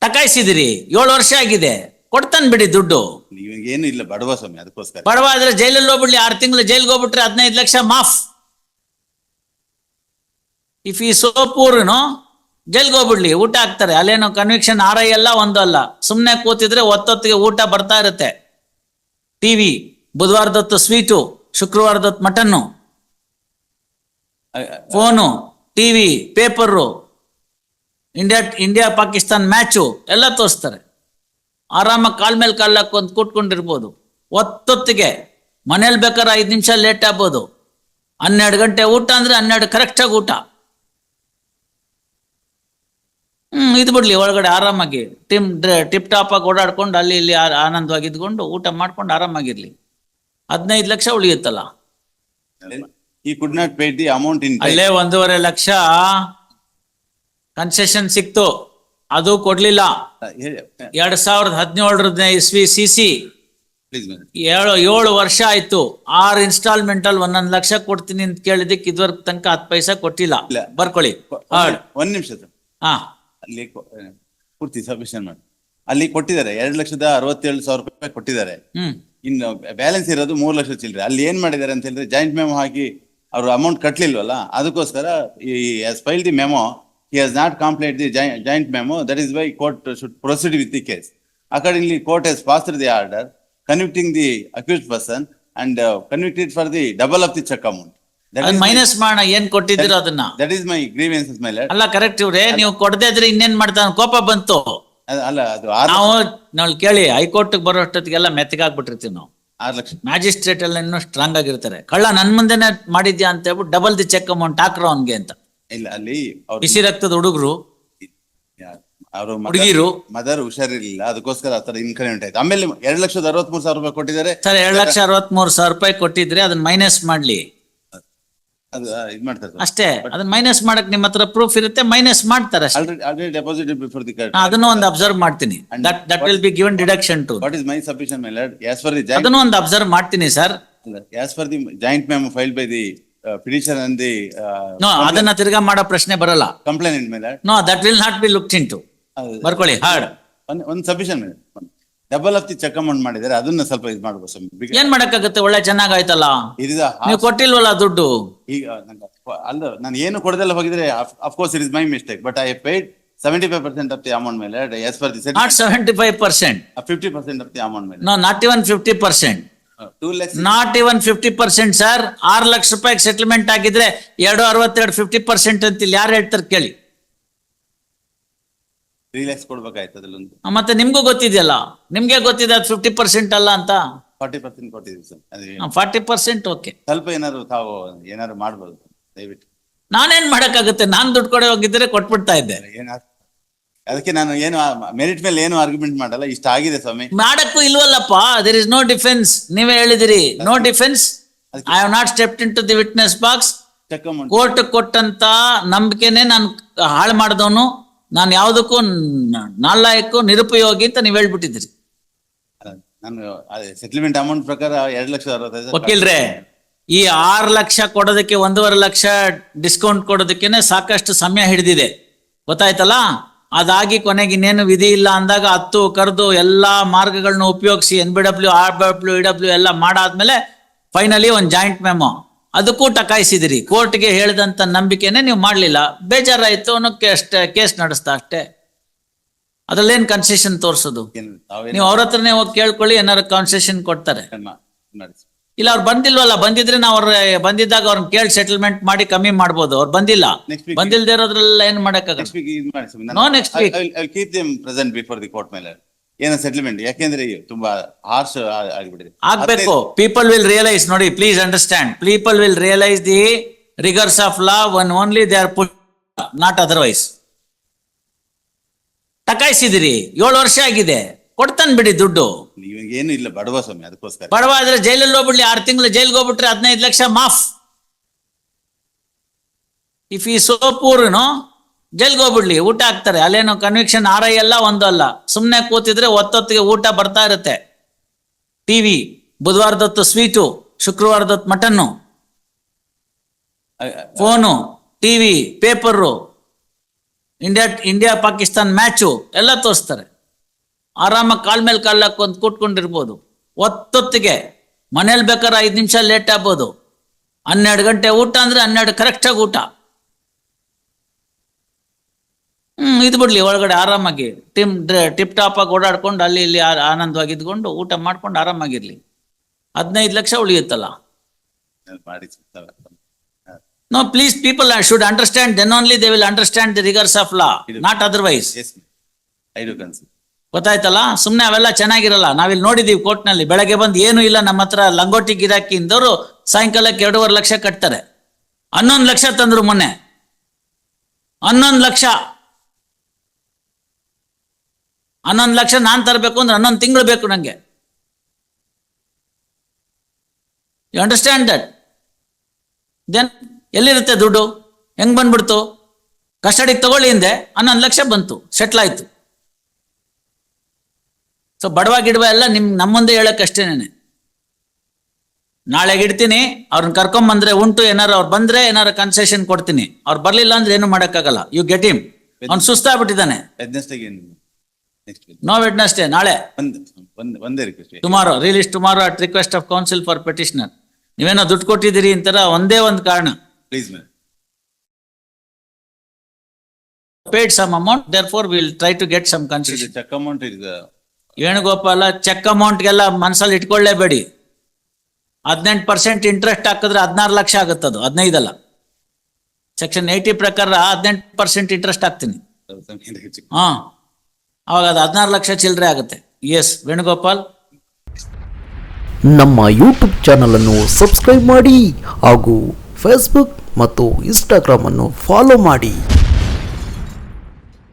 ಟಕಾಯಿಸಿದಿರಿ. 7 ವರ್ಷ ಆಗಿದೆ, ಕೊಡ್ತಾನೆ ಬಿಡಿ ದುಡ್ಡು. ಏನು ಇಲ್ಲ, ಬಡವ ಸ್ವಾಮಿ, ಅದಕ್ಕೋಸ್ಕರ. ಬಡವ ಆದ್ರೆ ಜೈಲಲ್ಲಿ ಹೋಗ್ಬಿಡ್ಲಿ, 6 ತಿಂಗಳು ಜೈಲ್ಗೆ ಹೋಗ್ಬಿಟ್ರೆ 15 ಲಕ್ಷ ಮಾಫ್. ಇಫ್ ಈ ಸೋ ಪೂರ್ನು ಜೈಲ್ಗೆ ಹೋಗ್ಬಿಡ್ಲಿ, ಊಟ ಹಾಕ್ತಾರೆ. ಅಲ್ಲೇನು ಕನ್ವಿಕ್ಷನ್ RI ಅಲ್ಲ, ಒಂದು ಅಲ್ಲ. ಸುಮ್ಮನೆ ಕೂತಿದ್ರೆ ಒತ್ತೊತ್ತಿಗೆ ಊಟ ಬರ್ತಾ ಇರುತ್ತೆ. ಟಿವಿ ಬುಧವಾರದೊತ್ತು ಸ್ವೀಟು, ಶುಕ್ರವಾರದೊತ್ತು mutton, phone, TV, paper, India Pakistan match ಎಲ್ಲ ತೋರಿಸ್ತಾರೆ. ಆರಾಮಾಗಿ ಕಾಲ್ ಮೇಲೆ ಕಾಲ್ ಹಾಕೊಂಡ್ ಕೂತ್ಕೊಂಡಿರ್ಬೋದು. ಒತ್ತೊತ್ತಿಗೆ ಮನೇಲಿ ಬೇಕಾದ್ರೆ 5 ನಿಮಿಷ ಲೇಟ್ ಆಗ್ಬೋದು. 12 ಗಂಟೆ ಊಟ ಅಂದ್ರೆ 12 ಕರೆಕ್ಟಾಗಿ ಊಟ. ಇದು ಬಿಡ್ಲಿ, ಒಳಗಡೆ ಆರಾಮಾಗಿ ಟಿಪ್ ಟಾಪ್ ಆಗಿ ಓಡಾಡ್ಕೊಂಡು ಅಲ್ಲಿ ಇಲ್ಲಿ ಆನಂದವಾಗಿ ಇದ್ಕೊಂಡು ಊಟ ಮಾಡ್ಕೊಂಡು ಆರಾಮಾಗಿರ್ಲಿ. 15 lakh ಉಳಿಯುತ್ತಲ್ಲ. He could not pay the amount in time. ಅಲ್ಲೇ 1.5 ಲಕ್ಷ ಕನ್ಸೆಷನ್ ಸಿಕ್ತು, ಅದು ಕೊಡ್ಲಿಲ್ಲ. 2017 ಇಸ್ವಿ CC 7 ವರ್ಷ ಆಯ್ತು. 6 ಇನ್ಸ್ಟಾಲ್ಮೆಂಟ್ ಅಲ್ಲಿ 11 ಲಕ್ಷ ಕೊಡ್ತೀನಿ ಅಂತ ಕೇಳಿದಕ್ಕೆ ಇದುವರೆಗೆ ತನಕ 10 ಪೈಸಾ ಕೊಟ್ಟಿಲ್ಲ. ಬರ್ಕೊಳ್ಳಿ. ಒಂದ್ ನಿಮಿಷ ಸರ್. ಹಾ, ಅಲ್ಲಿ ಪೂರ್ತಿ ಸಬ್ಮಿಷನ್ ಮಾಡಿ ಅಲ್ಲಿ ಕೊಟ್ಟಿದ್ದಾರೆ. 2,67,000 ರೂಪಾಯಿ ಕೊಟ್ಟಿದ್ದಾರೆ. ಇನ್ನು ಬ್ಯಾಲೆನ್ಸ್ ಇರೋದು 3 ಲಕ್ಷ ಚಿಲ್ಲರೆ. ಅಲ್ಲಿ ಏನ್ ಮಾಡಿದ್ದಾರೆ ಅಂತ ಹೇಳಿದ್ರೆ, ಜಾಯಿಂಟ್ ಮೆಮೋ ಹಾಕಿ ಅವರು ಅಮೌಂಟ್ ಕಟ್ಲಿಲ್ವಲ್ಲ, ಅದಕ್ಕೋಸ್ಕರ file the memo. He has not complied the joint memo. That is why court should proceed with the case. Accordingly, court has passed the order convicting the accused person and convicted for the double of the check amount. Minus ಮಾಡೋಣ. ಏನ್ ಕೊಟ್ಟಿದ್ದೀರೋ ಅದನ್ನ. That is my grievances, my lord. ಅಲ್ಲ, correct ಇವ್ರೆ, ನೀವು ಕೊಡದೇ ಇದ್ರೆ ಇನ್ನೇನ್ ಮಾಡ್ತಾನೆ? ಕೋಪ ಬಂತು. ಅಲ್ಲ, ಅದು ನಾವು ಕೇಳಿ ಹೈಕೋರ್ಟ್ ಬರೋ ಅಷ್ಟೊತ್ತಿಗೆಲ್ಲ ಮೆತ್ತಗಾಗ್ಬಿಟ್ಟಿರ್ತೀವಿ ನಾವು. 6 ಲಕ್ಷ. ಮ್ಯಾಜಿಸ್ಟ್ರೇಟ್ ಎಲ್ಲ ಇನ್ನೂ ಸ್ಟ್ರಾಂಗ್ ಆಗಿರ್ತಾರೆ. ಕಳ್ಳ ನನ್ ಮುಂದೆನೆ ಮಾಡಿದ್ಯಾ ಅಂತ ಹೇಳ್ಬಿಟ್ಟು ಡಬಲ್ ದಿ ಚೆಕ್ ಅಮೌಂಟ್ ಹಾಕ್ರೋ ಅವನ್ಗೆ ಅಂತ. ಇಲ್ಲ, ಅಲ್ಲಿ ಬಿಸಿ ರಕ್ತದ ಹುಡುಗರು, ಅವರು ಹುಡುಗಿರು, ಮದರ್ ಹುಷಾರಿರ್ಲಿಲ್ಲ, ಅದಕ್ಕೋಸ್ಕರ ಆತರ ಇನ್ಕರೆಂಟ್ ಆಯ್ತು. ಆಮೇಲೆ 2,63,000 ರೂಪಾಯಿ ಕೊಟ್ಟಿದ್ದಾರೆ ಸರ್. 2,63,000 ರೂಪಾಯಿ ಕೊಟ್ಟಿದ್ರೆ ಅದನ್ನ ಮೈನಸ್ ಮಾಡ್ಲಿ, ಅದು ಇದು ಮಾಡ್ತಾರೆ ಅಷ್ಟೇ. ಅದನ್ನ ಮೈನಸ್ ಮಾಡಕ್ ನಿಮ್ಮ ಹತ್ರ ಪ್ರೂಫ್ ಇರುತ್ತೆ, ಮೈನಸ್ ಮಾಡ್ತಾರೆ. Already deposited before the court. ಅದನ್ನು ಒಂದು ಅಬ್ಸರ್ವ್ ಮಾಡ್ತೀನಿ. That will be given deduction to. What is my submission, my lord? As for the ಅದನ್ನು ಒಂದು ಅಬ್ಸರ್ವ್ ಮಾಡ್ತೀನಿ sir. As for the joint memo filed by the petition and the no, ಅದನ್ನ ತಿರ್ಗಾ ಮಾಡೋ ಪ್ರಶ್ನೆ ಬರಲ್ಲ. complainant, my lord. No, that will not be looked in to. ಬರ್ಕೊಳ್ಳಿ. Hard ಒಂದು submission double of the cheque amount ಮಾಡಿದ್ದಾರೆ, ಅದನ್ನ ಸ್ವಲ್ಪ ಇದು ಮಾಡ್ಬೋದು. ಏನ್ ಮಾಡಕ್ಕಾಗತ್ತೆ? ಒಳ್ಳೆ ಚೆನ್ನಾಗಾಯ್ತಲ್ಲ. ನೀವು ಕೊಟ್ಟಿಲ್ವಲ್ಲ ದುಡ್ಡು. ಈಗ ಅಲ್ಲ, ನಾನು ಏನು ಕೊಡದೆಲ್ಲ ಹೋಗಿದ್ರೆ of course it is my mistake, but I paid 75% of the amount, my lord. As per the not 75%, 50% of the amount, my lord. No, not even 50%. 2 lakhs. Not even 50% sir. 6 lakh ರೂಪಾಯಿ ಸೆಟಲ್ಮೆಂಟ್ ಆಗಿದ್ರೆ 2.62 50% ಅಂತ ಇಲ್ಲಿ ಯಾರು ಹೇಳ್ತಾರೆ ಕೇಳಿ. 3 lakhs ಕೊಡ್ಬೇಕಾಯ್ತು ಅದ್ರಲ್ಲೊಂದು. ಮತ್ತೆ ನಿಮ್ಗೂ ಗೊತ್ತಿದೆಯಲ್ಲ, ನಿಮ್ಗೆ ಗೊತ್ತಿದೆ ಅದು 50% ಅಲ್ಲ ಅಂತ. 40% ಕೊಟ್ಟಿದ್ದೀವಿ ಸರ್. ಅದೇ 40% ಓಕೆ. ಸ್ವಲ್ಪ ಏನಾದ್ರು ಮಾಡ್ಬೋದು ದಯವಿಟ್ಟು. ನಾನೇನ್ ಮಾಡಕ್ಕಾಗುತ್ತೆ? ನಾನ್ ದುಡ್ಡು ಕೊಡೆ ಹೋಗಿದ್ರೆ ಕೊಟ್ಬಿಡ್ತಾ ಇದ್ದೆ. ಅದಕ್ಕೆ ನಾನು ಏನು ಮೆರಿಟ್ ಮೇಲೆ ಏನು ಆರ್ಗ್ಯುಮೆಂಟ್ ಮಾಡಲ್ಲ. ಇಷ್ಟ ಆಗಿದೆ ಸ್ವಾಮಿ. ಮಾಡಕ್ಕೂ ಇಲ್ವಲ್ಲಪ್ಪ. There is no defence. ನೀವೇ ಹೇಳಿದಿರಿ no defence. I have not stepped into the witness box. Court ಕೊಟ್ಟಂತ ನಂಬಿಕೆನೆ ನಾನು ಹಾಳು ಮಾಡಿದವನು. ನಾನು ಯಾವುದಕ್ಕೂ ನಾಲಾಯಕ್ಕೂ ನಿರುಪಯೋಗಿ ಅಂತ ನೀವ್ ಹೇಳ್ಬಿಟ್ಟಿದ್ರಿ. ನಾನು ಸೆಟಲ್ಮೆಂಟ್ ಅಮೌಂಟ್ ಪ್ರಕಾರ 2,65,000. ವಕೀಲ್ರೆ, ಈ 6 ಲಕ್ಷ ಕೊಡೋದಕ್ಕೆ 1.5 ಲಕ್ಷ ಡಿಸ್ಕೌಂಟ್ ಕೊಡೋದಕ್ಕೇನೆ ಸಾಕಷ್ಟು ಸಮಯ ಹಿಡಿದಿದೆ, ಗೊತ್ತಾಯ್ತಲ್ಲ. ಅದಾಗಿ ಕೊನೆಗೆ ಇನ್ನೇನು ವಿಧಿ ಇಲ್ಲ ಅಂದಾಗ 10 ಕರೆದು ಎಲ್ಲಾ ಮಾರ್ಗಗಳನ್ನ ಉಪಯೋಗಿಸಿ NBW, RBW, EW ಎಲ್ಲ ಮಾಡಾದ್ಮೇಲೆ ಫೈನಲಿ ಒಂದು ಜಾಯಿಂಟ್ ಮೆಮೋ, ಅದಕ್ಕೂ ಟಕಾಯಿಸಿದಿರಿ. ಕೋರ್ಟ್ಗೆ ಹೇಳಿದಂತ ನಂಬಿಕೆನೆ ನೀವು ಮಾಡ್ಲಿಲ್ಲ. ಬೇಜಾರಾಯ್ತು ಅನ್ನೋ ಕೇಸ್ ನಡೆಸ್ತಾ ಅಷ್ಟೇ. ಅದ್ರಲ್ಲೇನ್ ಕನ್ಸೆಷನ್ ತೋರ್ಸೋದು? ನೀವು ಅವ್ರ ಹತ್ರನೇ ಹೋಗಿ ಕೇಳ್ಕೊಳ್ಳಿ, ಏನಾರು ಕನ್ಸೆಷನ್ ಕೊಡ್ತಾರೆ. ಇಲ್ಲ, ಅವ್ರು ಬಂದಿಲ್ವಲ್ಲ. ಬಂದಿದ್ರೆ ನಾವು ಬಂದಿದ್ದಾಗ ಅವ್ರನ್ನ ಕೇಳಿ ಸೆಟಲ್ಮೆಂಟ್ ಮಾಡಿ ಕಮ್ಮಿ ಮಾಡ್ಬೋದು. ಅವ್ರು ಬಂದಿಲ್ಲ. ಬಂದಿಲ್ದೇ ಇರೋದ್ರೆಲ್ಲ ಏನ್ ಮಾಡಕ್ಕಾಗಲ್ಲ. No, next week keep them present before the court, ಮೇಲೆ ಏನೋ ಸೆಟಲ್ಮೆಂಟ್. ಯಾಕೆಂದ್ರೆ ತುಂಬಾ ಹಾರ್ಶ್ ಆಗಿಬಿಟ್ಟಿದೆ. ಆಗ್ಬೇಕು. People will realise. ನೋಡಿ, please understand, people will realise the rigours of law when only they are put, not otherwise. ಟಕಾಯಿಸಿದಿರಿ. 7 ವರ್ಷ ಆಗಿದೆ, ಕೊಡ್ತಾನೆ ಬಿಡಿ ದುಡ್ಡು. ಏನು ಇಲ್ಲ, ಬಡವ ಸ್ವಾಮಿ, ಅದಕ್ಕೋಸ್ಕರ. ಬಡವ ಆದ್ರೆ ಜೈಲಲ್ಲಿ ಹೋಗ್ಬಿಡ್ಲಿ, 6 ತಿಂಗಳು ಜೈಲ್ಗೆ ಹೋಗ್ಬಿಟ್ರೆ 15 ಲಕ್ಷ ಮಾಫ್. ಇಫ್ ಈ ಸೋ ಪೂರ್ನು ಜೈಲ್ಗೆ ಹೋಗ್ಬಿಡ್ಲಿ, ಊಟ ಹಾಕ್ತಾರೆ. ಅಲ್ಲೇನು ಕನ್ವಿಕ್ಷನ್ RI ಅಲ್ಲ, ಒಂದು ಅಲ್ಲ. ಸುಮ್ಮನೆ ಕೂತಿದ್ರೆ ಒತ್ತೊತ್ತಿಗೆ ಊಟ ಬರ್ತಾ ಇರುತ್ತೆ. ಟಿವಿ ಬುಧವಾರದೊತ್ತು ಸ್ವೀಟು, ಶುಕ್ರವಾರದೊತ್ತು mutton, phone, TV, paper, India Pakistan match ಎಲ್ಲ ತೋರಿಸ್ತಾರೆ. ಆರಾಮಾಗಿ ಕಾಲ್ ಮೇಲೆ ಕಾಲ್ ಹಾಕೊಂಡ್ ಕೂತ್ಕೊಂಡಿರ್ಬೋದು. ಒತ್ತೊತ್ತಿಗೆ ಮನೇಲಿ ಬೇಕಾದ್ರೆ 5 ನಿಮಿಷ ಲೇಟ್ ಆಗ್ಬೋದು. 12 ಗಂಟೆ ಊಟ ಅಂದ್ರೆ 12 ಕರೆಕ್ಟಾಗಿ ಊಟ. ಇದು ಬಿಡ್ಲಿ ಒಳಗಡೆ ಆರಾಮಾಗಿ ಟಿಪ್ ಟಾಪ್ ಆಗಿ ಓಡಾಡ್ಕೊಂಡು ಅಲ್ಲಿ ಇಲ್ಲಿ ಆನಂದವಾಗಿ ಇದ್ಕೊಂಡು ಊಟ ಮಾಡ್ಕೊಂಡು ಆರಾಮಾಗಿರ್ಲಿ. 15 ಲಕ್ಷ ಉಳಿಯುತ್ತಲ್ಲ. ಮಾಡಿ No, please, people should understand. Then only they will understand the rigors of law, not otherwise. Yes, I do concede. ಗೊತ್ತಾಯ್ತಲ್ಲ? ಸುಮ್ನೆ ಅವೆಲ್ಲ ಚೆನ್ನಾಗಿರಲ್ಲ. ನಾವಿಲ್ಲಿ ನೋಡಿದೀವಿ ಕೋರ್ಟ್ನಲ್ಲಿ, ಬೆಳಗ್ಗೆ ಬಂದು ಏನು ಇಲ್ಲ ನಮ್ಮ ಹತ್ರ ಲಂಗೋಟಿ ಗಿರಾಕಿ ಇಂದವರು ಸಾಯಂಕಾಲಕ್ಕೆ 2.5 ಲಕ್ಷ ಕಟ್ತಾರೆ. 11 ಲಕ್ಷ ತಂದ್ರು ಮೊನ್ನೆ. 11 ಲಕ್ಷ 11 ಲಕ್ಷ ನಾನ್ ತರಬೇಕು ಅಂದ್ರೆ 11 ತಿಂಗಳು ಬೇಕು ನಂಗೆ. You understand that? ದೆನ್ ಎಲ್ಲಿರುತ್ತೆ ದುಡ್ಡು? ಹೆಂಗ್ ಬಂದ್ಬಿಡ್ತು? ಕಸ್ಟಡಿಗೆ ತಗೊಳ್ಳಿ ಹಿಂದೆ 11 ಲಕ್ಷ ಬಂತು, ಸೆಟ್ಲ್ ಆಯ್ತು. ಸೊ ಬಡವ ಗಿಡವ ಎಲ್ಲ ನಮ್ಮ ಮುಂದೆ ಹೇಳಕ್ಕಷ್ಟೇನೆ. ನಾಳೆಗೆ ಇಡ್ತೀನಿ, ಅವ್ರನ್ನ ಕರ್ಕೊಂಬಂದ್ರೆ ಉಂಟು, ಏನಾರು ಅವ್ರು ಬಂದ್ರೆ ಏನಾರು ಕನ್ಸೆಷನ್ ಕೊಡ್ತೀನಿ. ಅವ್ರು ಬರ್ಲಿಲ್ಲ ಅಂದ್ರೆ ಏನು ಮಾಡಕ್ಕಾಗಲ್ಲ. You get him. ಅವ್ನು ಸುಸ್ತಾಗ್ಬಿಟ್ಟಿದ್ದಾನೆ. ನೋ ವೆಡ್ನೆಸ್ಡೇ, ನಾಳೆ. ಒಂದೇ request, tomorrow release tomorrow at request of counsel for petitioner. ನೀವೇನೋ ದುಡ್ಡು ಕೊಟ್ಟಿದ್ದೀರಿ ಅಂತಾರ, ಒಂದೇ ಒಂದು ಕಾರಣ. Please ma'am. Paid some amount, therefore we will try to get some concession. Cheque amount ಇದೆ ವೇಣುಗೋಪಾಲ, ಚೆಕ್ ಅಮೌಂಟ್ಗೆಲ್ಲ ಮನಸ್ಸಲ್ಲಿ ಇಟ್ಕೊಳ್ಳೇಬೇಡಿ. 18% ಇಂಟ್ರೆಸ್ಟ್ ಹಾಕಿದ್ರೆ 16 ಲಕ್ಷ ಆಗುತ್ತದು, 15 ಅಲ್ಲ. ಸೆಕ್ಷನ್ 80 ಪ್ರಕಾರ 18% ಇಂಟ್ರೆಸ್ಟ್ ಹಾಕ್ತೀನಿ. ಹಾ, ಅವಾಗ ಅದು 16 ಲಕ್ಷ ಚಿಲ್ಲರೆ ಆಗುತ್ತೆ. ಎಸ್ ವೇಣುಗೋಪಾಲ್. ನಮ್ಮ ಯೂಟ್ಯೂಬ್ ಚಾನಲ್ ಅನ್ನು ಸಬ್ಸ್ಕ್ರೈಬ್ ಮಾಡಿ ಹಾಗೂ ಫೇಸ್ಬುಕ್ ಮತ್ತು ಇನ್ಸ್ಟಾಗ್ರಾಮ್ ಅನ್ನು ಫಾಲೋ ಮಾಡಿ.